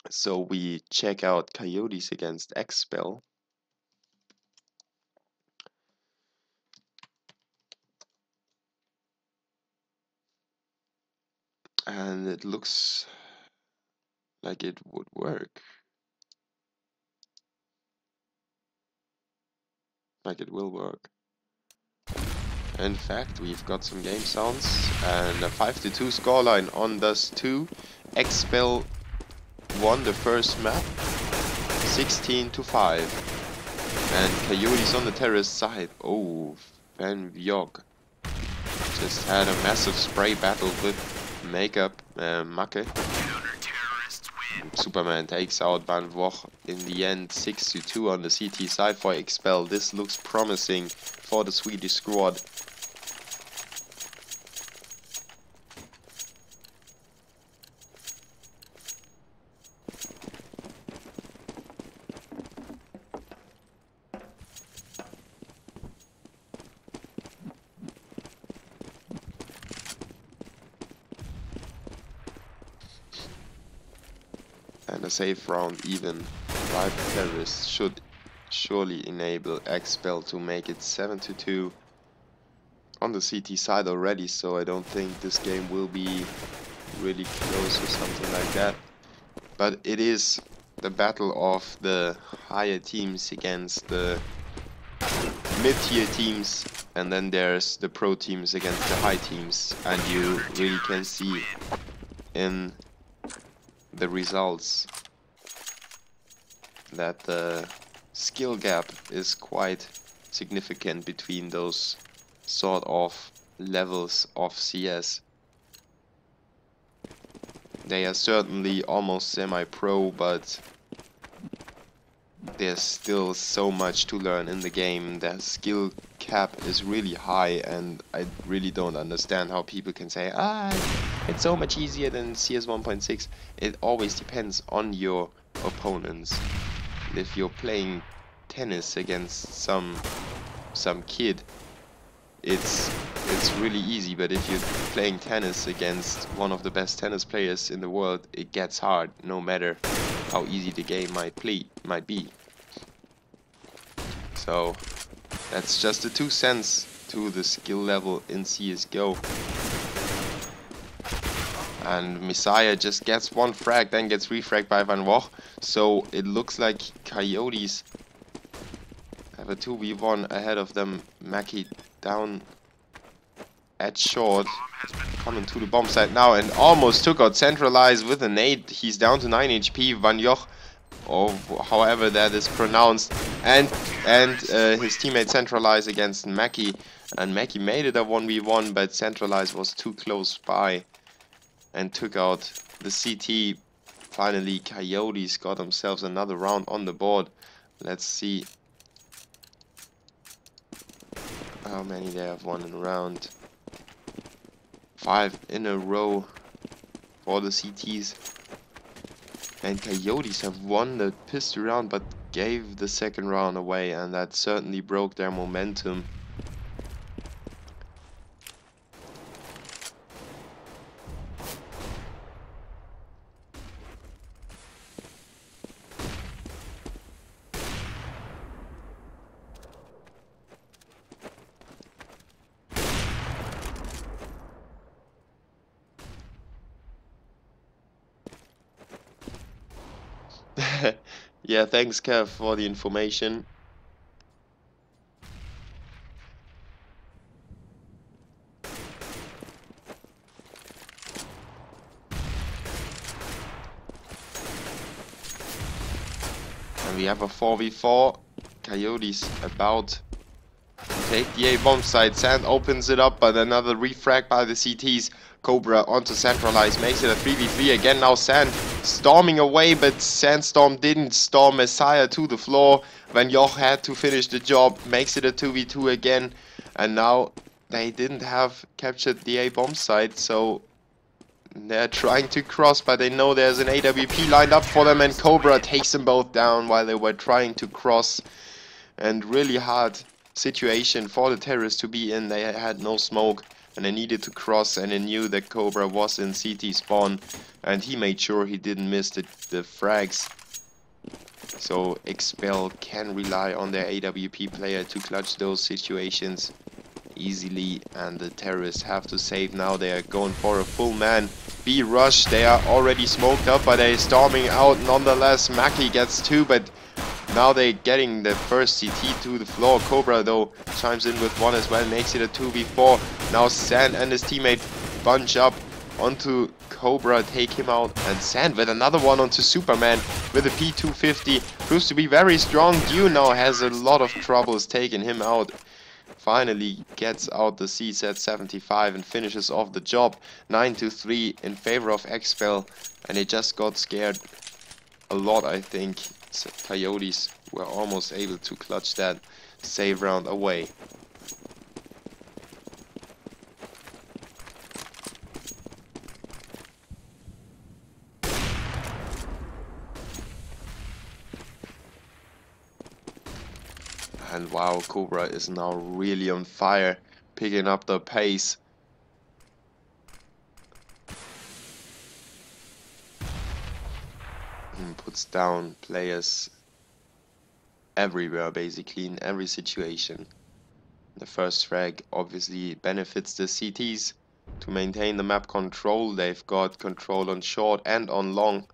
So we check out Coyotes against Xspell. And it looks like it would work. Like it will work. In fact, we've got some game sounds and a 5-2 scoreline on Dust 2. Xspell won the first map 16-5. And Coyotes on the terrace side. Oh, Van Vjog just had a massive spray battle with Makeup Macke. Superman takes out Van Vogt in the end 6-2 on the CT side for Xspell. This looks promising for the Swedish squad. And a safe round even by the terrorists should surely enable Xspell to make it 7-2 on the CT side already, so I don't think this game will be really close or something like that. But it is the battle of the higher teams against the mid-tier teams, and then there's the pro teams against the high teams, and you really can see in the results that the skill gap is quite significant between those sort of levels of CS. They are certainly almost semi-pro, but there's still so much to learn in the game. The skill cap is really high, and I really don't understand how people can say, it's so much easier than CS 1.6. It always depends on your opponents. If you're playing tennis against some kid, it's really easy, but if you're playing tennis against one of the best tennis players in the world, it gets hard, no matter how easy the game might be. So that's just the 2 cents to the skill level in CSGO. And Messiah just gets 1 frag, then gets refragged by Van Vogt. So it looks like Coyotes have a 2v1 ahead of them. Mackie down at short, coming to the bomb site now, and almost took out Centralize with a nade. He's down to 9 HP. Van Vogt, or however that is pronounced, and his teammate Centralize against Mackie, and Mackie made it a 1v1, but Centralize was too close by and took out the CT. Finally, Coyotes got themselves another round on the board. Let's see how many they have won in a round. 5 in a row for the CTs. And Coyotes have won the pistol round, but gave the second round away, and that certainly broke their momentum. Yeah, thanks Kev for the information. And we have a 4v4. Coyotes about to take the A bomb site. Sand opens it up, but another refrag by the CTs. Cobra onto Centralize, makes it a 3v3 again. Now Sand storming away, but Sandstorm didn't storm Messiah to the floor. Van Vogt had to finish the job, makes it a 2v2 again. And now they didn't have captured the A bomb site, so they're trying to cross, but they know there's an AWP lined up for them, and Cobra takes them both down while they were trying to cross. And really hard situation for the terrorists to be in. They had no smoke. and they needed to cross, and they knew that Cobra was in CT spawn, and he made sure he didn't miss the frags. So Xspell can rely on their AWP player to clutch those situations easily, and the terrorists have to save now. They are going for a full man B rush. They are already smoked up, but they're storming out nonetheless. Mackie gets 2, but now they're getting the first CT to the floor. Cobra though chimes in with 1 as well, makes it a 2v4. Now Sand and his teammate bunch up onto Cobra, take him out, and Sand with another one onto Superman with a P250. Proves to be very strong. Dew now has a lot of troubles taking him out. Finally gets out the CZ 75 and finishes off the job. 9-3 in favor of Xspell, and they just got scared a lot, I think. So Coyotes were almost able to clutch that save round away. And wow, Cobra is now really on fire, picking up the pace. And puts down players everywhere, basically, in every situation. The first frag obviously benefits the CTs to maintain the map control. They've got control on short and on long,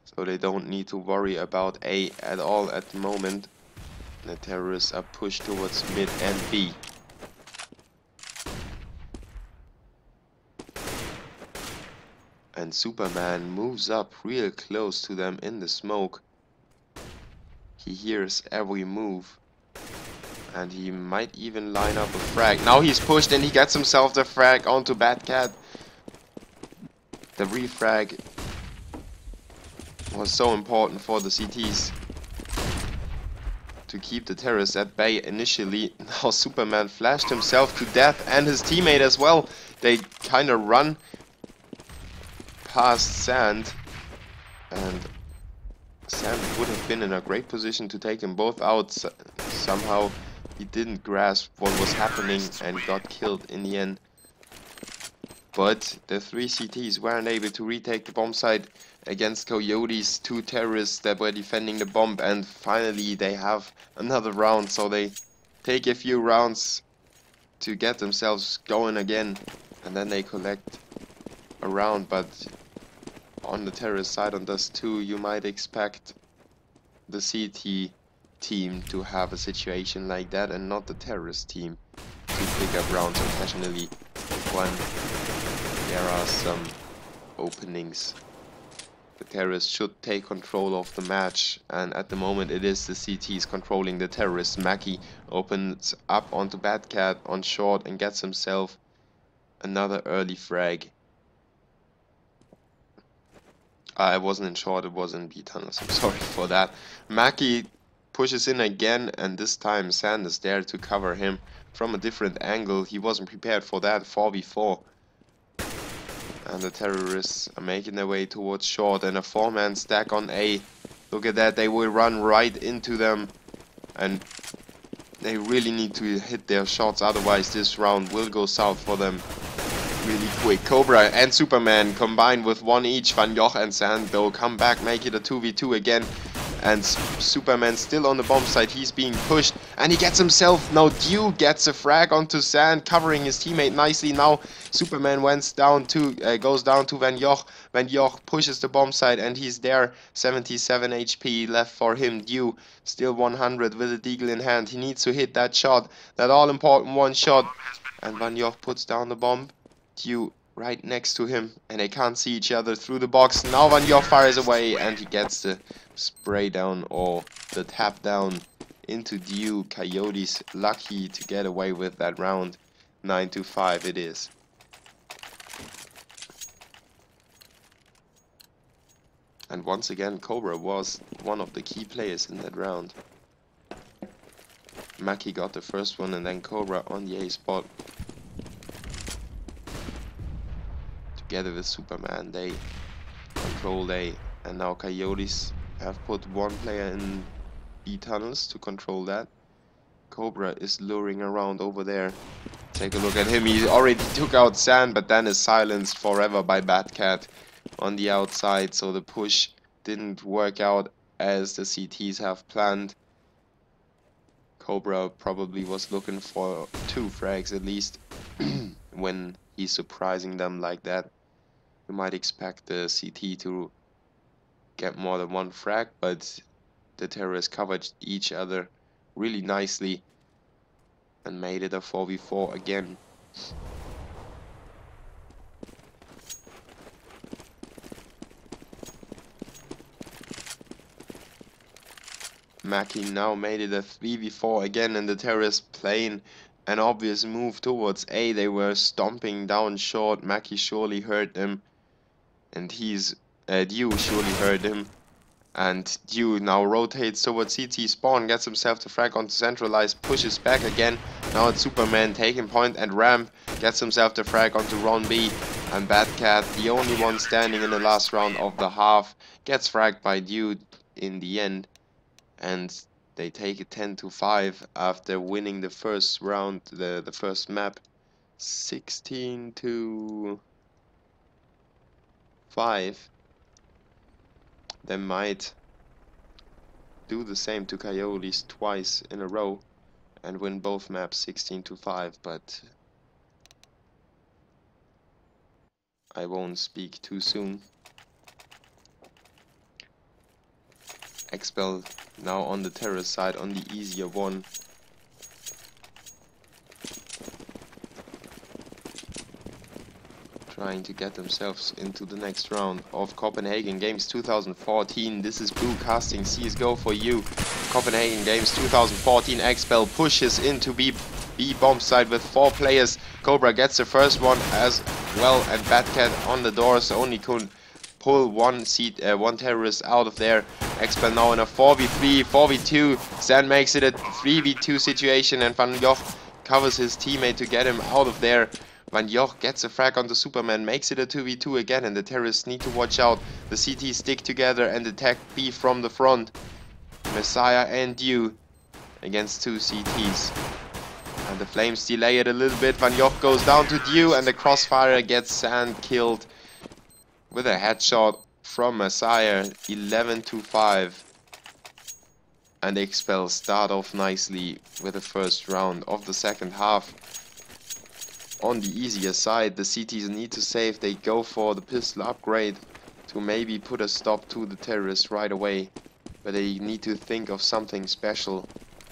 so they don't need to worry about A at all at the moment. The terrorists are pushed towards mid and B. And Superman moves up real close to them in the smoke. He hears every move, and he might even line up a frag. Now he's pushed and he gets himself the frag onto Batcat. The refrag was so important for the CTs to keep the terrorists at bay initially. Now Superman flashed himself to death, and his teammate as well. They kind of run past Sand, and Sand would have been in a great position to take them both out. Somehow he didn't grasp what was happening and got killed in the end. But the 3 CTs weren't able to retake the bomb site against Coyote's 2 terrorists that were defending the bomb, and finally they have another round, so they take a few rounds to get themselves going again, and then they collect a round. But on the terrorist side, on Dust 2, you might expect the CT team to have a situation like that, and not the terrorist team to pick up rounds occasionally when there are some openings. The terrorists should take control of the match, and at the moment it is the CTs controlling the terrorists. Mackie opens up onto Batcat on short and gets himself another early frag. I wasn't in short, it was in B tunnels, I'm sorry for that. Mackie pushes in again, and this time Sand is there to cover him from a different angle. He wasn't prepared for that. 4v4. And the terrorists are making their way towards short, and a 4-man stack on A. Look at that, they will run right into them, and they really need to hit their shots, otherwise this round will go south for them really quick. Cobra and Superman combined with 1 each. Van Joch and Sand though come back, make it a 2v2 again. And Superman still on the bomb site. He's being pushed, and he gets himself. Now Dew gets a frag onto Sand, covering his teammate nicely. Now Superman goes down to Van Joch. Van Joch pushes the bomb site, and he's there. 77 HP left for him. Dew still 100 with a deagle in hand. He needs to hit that shot, that all important 1 shot. And Van Joch puts down the bomb. Dew right next to him, and they can't see each other through the box. Now Van Joch fires away, and he gets the spray down, or the tap down, into Dew. Coyotes lucky to get away with that round. 9-5 it is. And once again, Cobra was one of the key players in that round. Mackie got the first one, and then Cobra on the A spot. Together with Superman, they control A, and now Coyotes have put 1 player in B tunnels to control that. Cobra is luring around over there Take a look at him. He already took out Sand, but then is silenced forever by Batcat on the outside. So the push didn't work out as the CTs have planned. Cobra probably was looking for 2 frags at least when he's surprising them like that. You might expect the CT to get more than 1 frag, but the terrorists covered each other really nicely and made it a 4v4 again. Mackie now made it a 3v4 again, and the terrorists playing an obvious move towards A. They were stomping down short. Mackie surely heard them, and Dew surely heard him. And Dew now rotates towards CT spawn, gets himself the frag onto centralized, pushes back again. Now it's Superman taking point at ramp, gets himself the frag onto Ron B. And Batcat, the only one standing in the last round of the half, gets fragged by Dew in the end. And they take it 10-5 after winning the first round, the first map, 16-5. They might do the same to Coyotes twice in a row and win both maps 16-5, but I won't speak too soon. Xspell now on the terrorist side on the easier one. Trying to get themselves into the next round of Copenhagen Games 2014. This is Blue casting CSGO for you. Copenhagen Games 2014. Xspell pushes into B bomb side with 4 players. Cobra gets the first one as well, and Batcat on the doors only could pull one terrorist out of there. Xspell now in a 4v3, 4v2. Sand makes it a 3v2 situation, and Van Gogh covers his teammate to get him out of there. Van Gogh gets a frag onto Superman, makes it a 2v2 again, and the terrorists need to watch out. The CTs stick together and attack B from the front. Messiah and Dew against 2 CTs. And the flames delay it a little bit. Van Gogh goes down to Dew, and the crossfire gets Sand killed with a headshot from Messiah. 11-5. And Xspell start off nicely with the first round of the second half. On the easier side, the CTs need to save. They go for the pistol upgrade to maybe put a stop to the terrorists right away. But they need to think of something special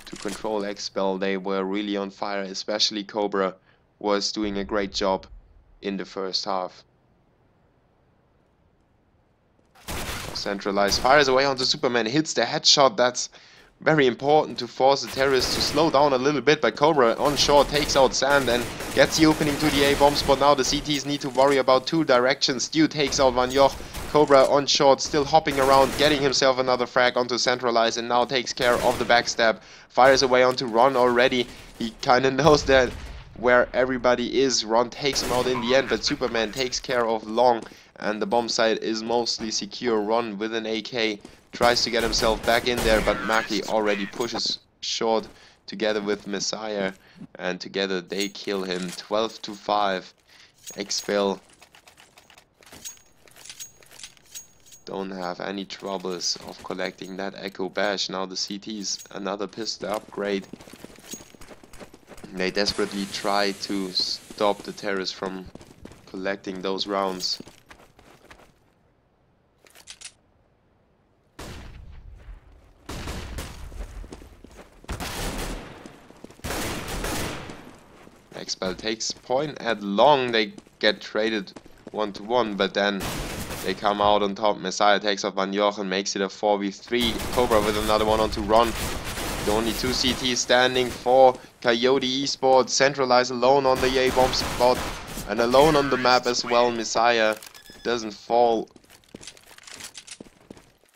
to control Xspell. They were really on fire, especially Cobra was doing a great job in the first half. Centralized fires away onto Superman, hits the headshot. That's very important to force the terrorists to slow down a little bit, but Cobra on short takes out Sand and gets the opening to the A bomb spot. Now the CTs need to worry about 2 directions. Dew takes out Van Gogh. Cobra on short, still hopping around, getting himself another frag onto centralized, and now takes care of the backstab. Fires away onto Ron already. He kind of knows that where everybody is. Ron takes him out in the end, but Superman takes care of Long, and the bomb site is mostly secure. Ron with an AK tries to get himself back in there, but Mackie already pushes short together with Messiah, and together they kill him. 12-5. Xspell don't have any troubles of collecting that Echo Bash. Now the CTs, another pistol upgrade. They desperately try to stop the terrorists from collecting those rounds. Xspell takes point at Long. They get traded 1-1, but then they come out on top. Messiah takes out Van Gogh and makes it a 4v3. Cobra with another one onto Ron. The only 2 CTs standing for Coyote-esports. Centralized alone on the A bomb spot and alone on the map as well. Messiah doesn't fall.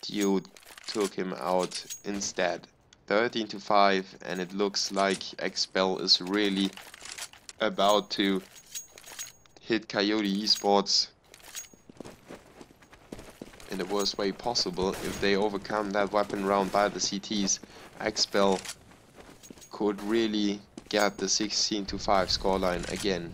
Dew took him out instead. 13-5, and it looks like Xspell is really about to hit Coyote-esports in the worst way possible. If they overcome that weapon round by the CTs, Xspell could really get the 16-5 scoreline again.